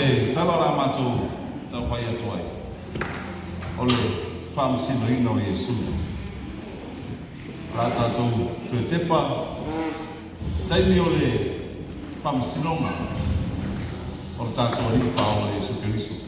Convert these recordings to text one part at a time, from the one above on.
le talara matou tau whai atuai. O le whamasino ino Iesu. Rā tātou tue tepa, taimi o le whamasinonga. O le tātou ringa whao le Iesu Kiriso.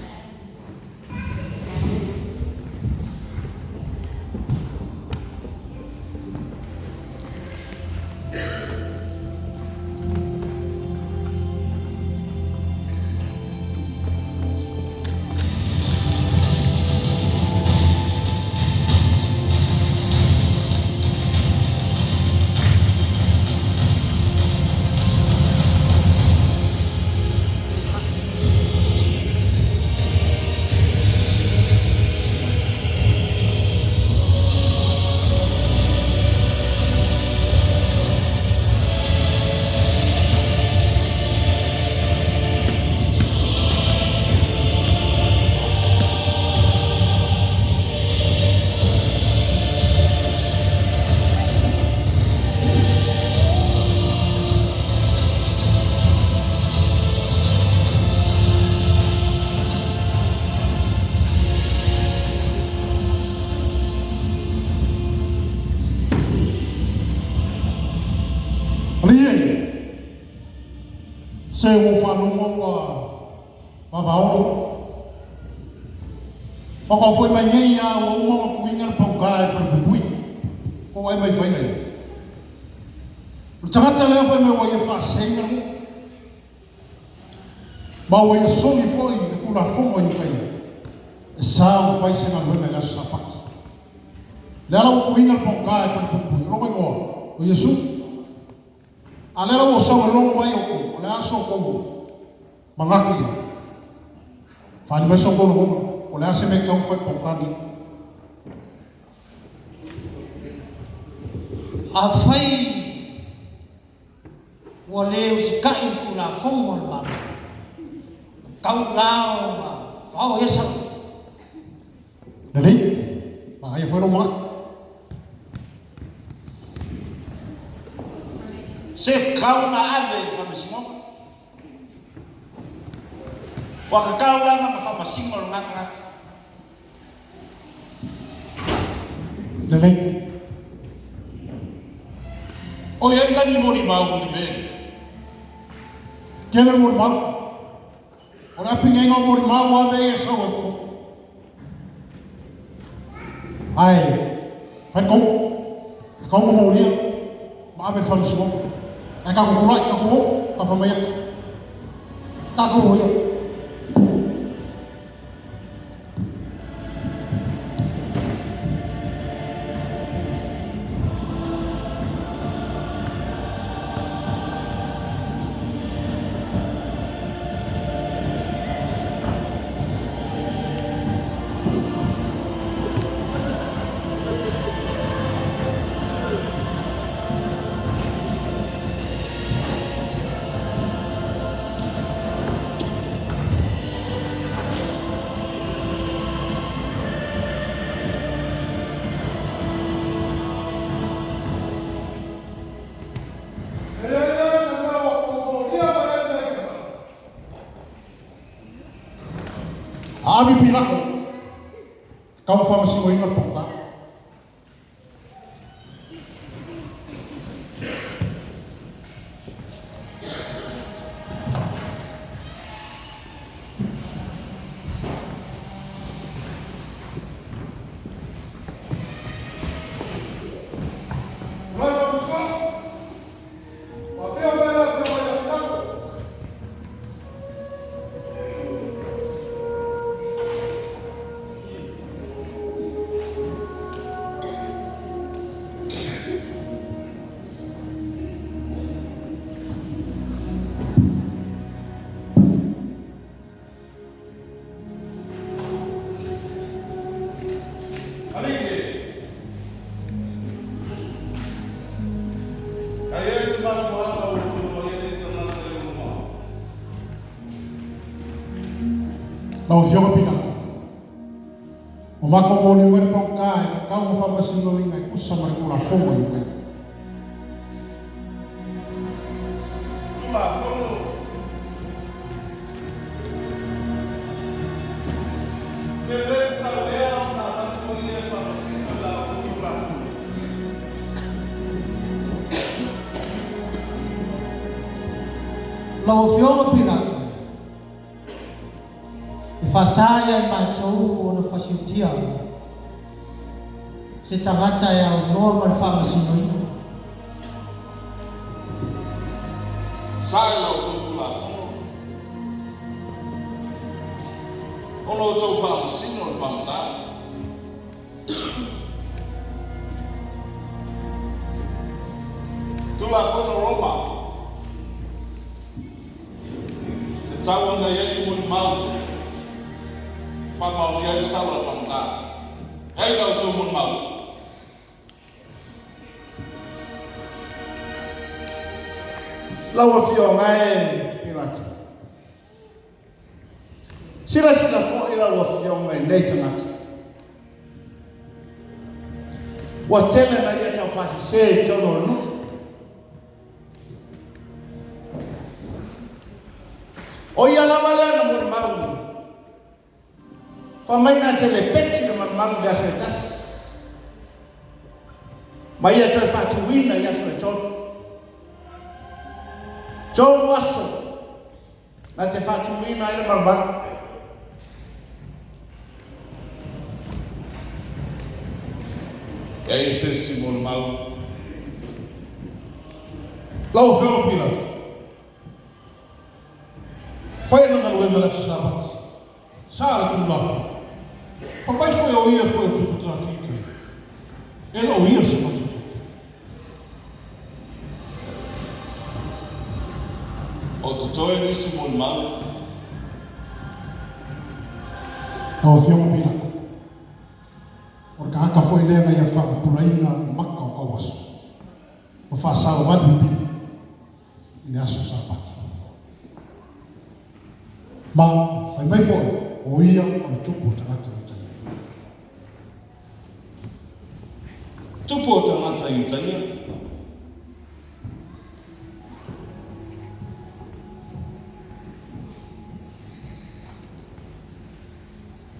Se o whanonga wa wawao. Waka foi mai ngai a o uma kuinga na paukai whanapupui. Ko wai mai whaingai. Tangata lea whai mai wai e whasenga mo. Ma wai e soni foi e kuna fonga i kai. E saa o whai senga luenga la sapaki. Lea la o kuinga na paukai whanapupui. Roka i moa. O Yesu. Alela wo sa longo mai o le aso ko mangaku ya fani mai so ko o le ase me ka foi pokani a fai wo le usi kai ku la fongo ma kau lao ma fao esa nele ma ai foi no ma se kau na ave whamasingo. Waka kau la mga whamasingo nganga. Lele. O ia ila ni mori mau ni vele. Kena mori mau. Ora pingenga mori mau a ve so ko. Ai. Fan ko. Ko mo ria. Ma ave whamasingo. Ai ka ko lai ka ko ka fa mai ka ko yo Abi pilako kau whamasingo inga poka. Lau fionga pina. O mako mo ni wera pangka e ka mo fa masingo inga ku sama ku la fongo inga. lau fionga Pilato. E whasaya I mātou o na whasiutia. Se tangata e au noa ma le whamasino ina. Sai lau tōtu la whono. Ono tō whamasino le pamata. Tula whono Roma. Te tau na iei muni mau. Whamau iei saura pamata. Hei lau tō muni mau. Laua fio ngai Pilato. Sila fo ila laua fio ngai nei tangata. Wa tele na ia tau pasi se tono no. O ia lava lea na mori mau. Pamaina tele peti na mau dia fetas. Ma ia tau fatuina ia tau tono. John Watson na te whātumina i le marmana. Ei se Simon mau. Lau whio Pilato. Whaina ngā luenga le sasapas. Sāra tu lawa. Whakai whai o ia whai o tupu tātite. E no ia se matu. O te toe ni Simon mau. Lau whio Pilato. O ka haka whai lea ia whakapuraina maka o kawaso. O whasau wadu pi. I le aso sāpaki. Ma, whai mai whoi, o ia o le tupu o tangata i tania. Tupu o tangata i tania.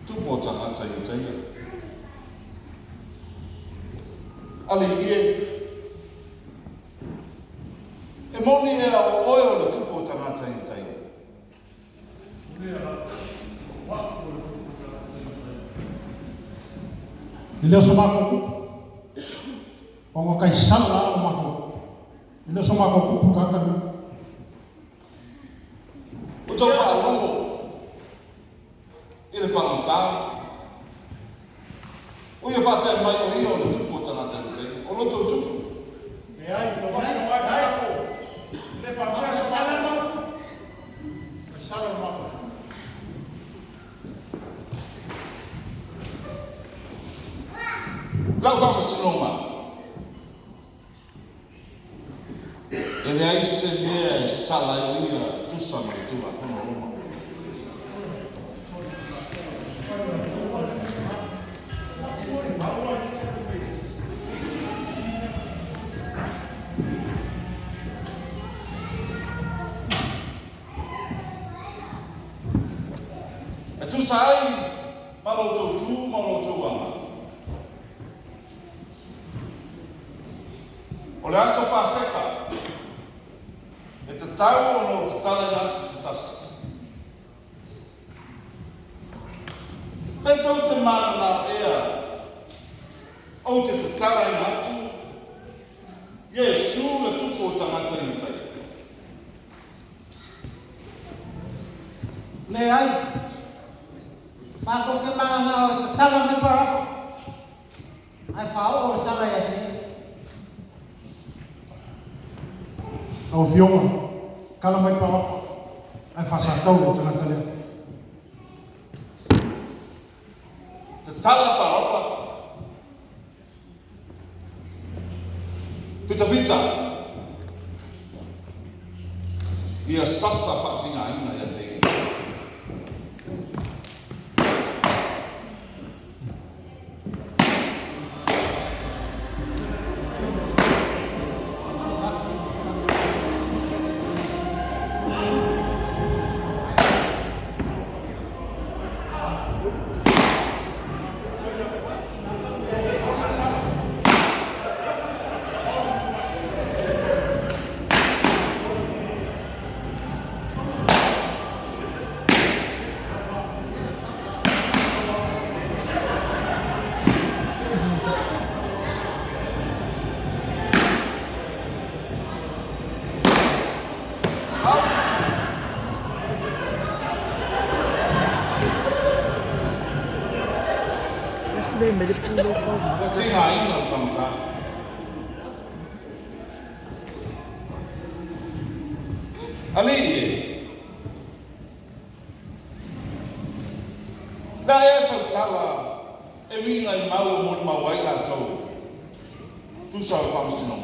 Tupu o tangata i tania. Ali ie. E moni e o oe o le tupu o tangata i tania. I leo sa mako kupu. O ngā kai sala o mako kupu. I leo sa mako kupu kakanu. O tau whaalongo. I le pangata. O ia whapea mai o ia o le tupu o tangata i tania. O loto tupu. E ai, no whai no mai kako. Le whapea sa sala o mako kupu. Kai sala o mako kupu. Lau whakasinoma. E le aise mea e sala e ia tusa mai tula kono Roma. E tusa ai, maloto tu, maloto ama. O le aso paseka, e te tau o no te tala na atu se tasi. Petou te mana na ea, o te tala na atu, Iesu le tupu o tangata i tai. Le ai. Mako ke mga o tala me parako. Ai whao o sala ia te. Au whionga, kala mai pawapa, ai whasakau o tangata lea. Te tala parapa. Pita vita. Ia sasa whatinga ina ia te. Có chi ngài là bằng ta. Ali. Daya sautala emi ngai mau mo mawai la tau. Tu sa famsino.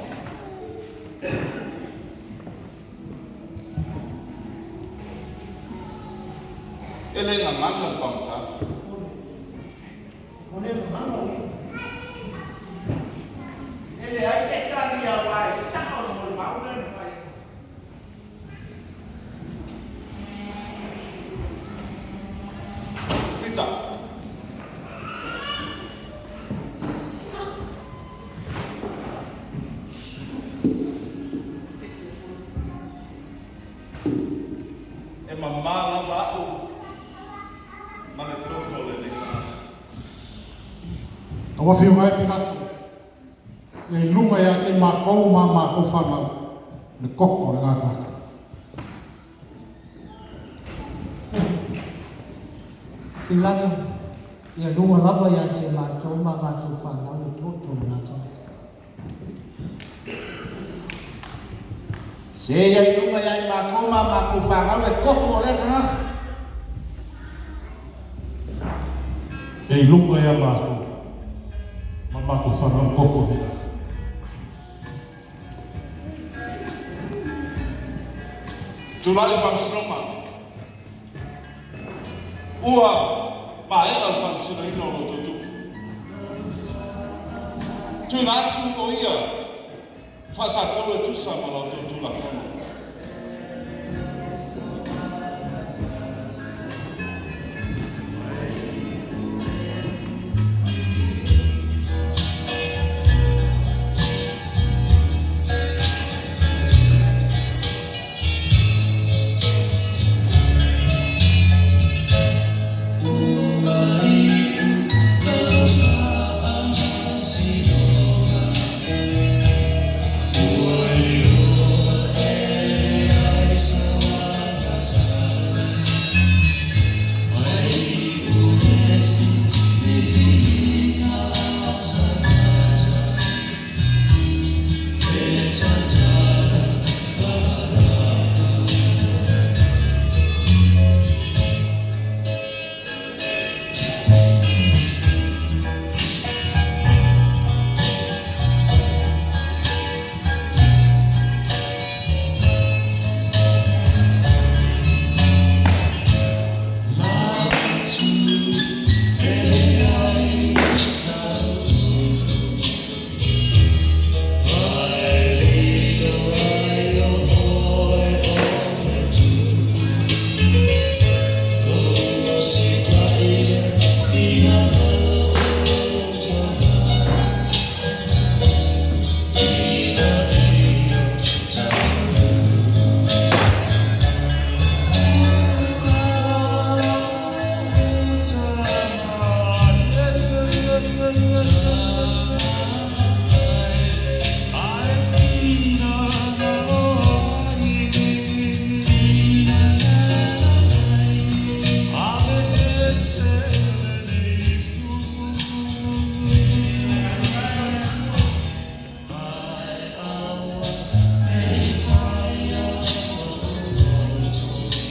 Ele nga manga pangta. Ele ai sẽ cho đi ở ngoài sắc còn một máu lên phải. Kita. Mama ba'u. Mana toto le de tata. Awa fiu ngai Pilato. E lunga ya te makou ma ko fanga. Le koko le ngata. Pilato, ia lunga lava ia te mātou ma mātou whanau le tōtō nā tata. Se ya ilunga ya makoma makufanga le koko le ka. E lunga ya mako. Mama ko fanga koko he. Tulai famsino Ua mai al famsino ino lo tutu. Tu na tu o ia. Fasa tau tu sama lo tutu la fono.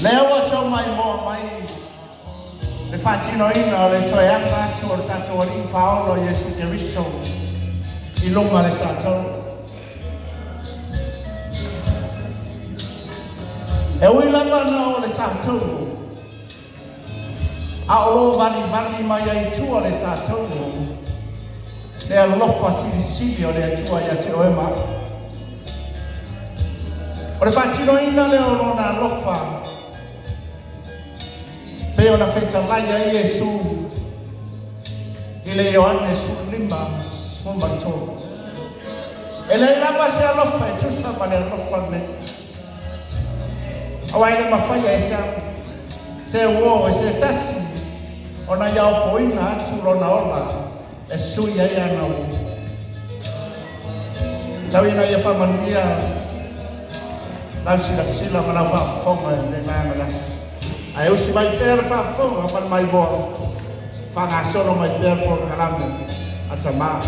Lewa cho mai mo mai. Le fatino ino le toyanga cho tatori fao lo Yesu Cristo. Ilunga le sato. E uilanga na le sato. Aolo vani mai ai tua le sato. Le alofa silio le tua ya te oema. O le fatino ino le ono na alofa. Peo na fecha laia Yesu ile Yohane sulima sombato ele lava se alofa tu sabale alofa ne awaile mafaya esa se wo se stasi ona ya foina chulo na ola esu ya ya na wo tawina ya familia lau sila ma lau whaafonga le nganga las. Ai usi mai pēr whaafonga pan mai boa. Whangasono mai pēr por kalame. Atama.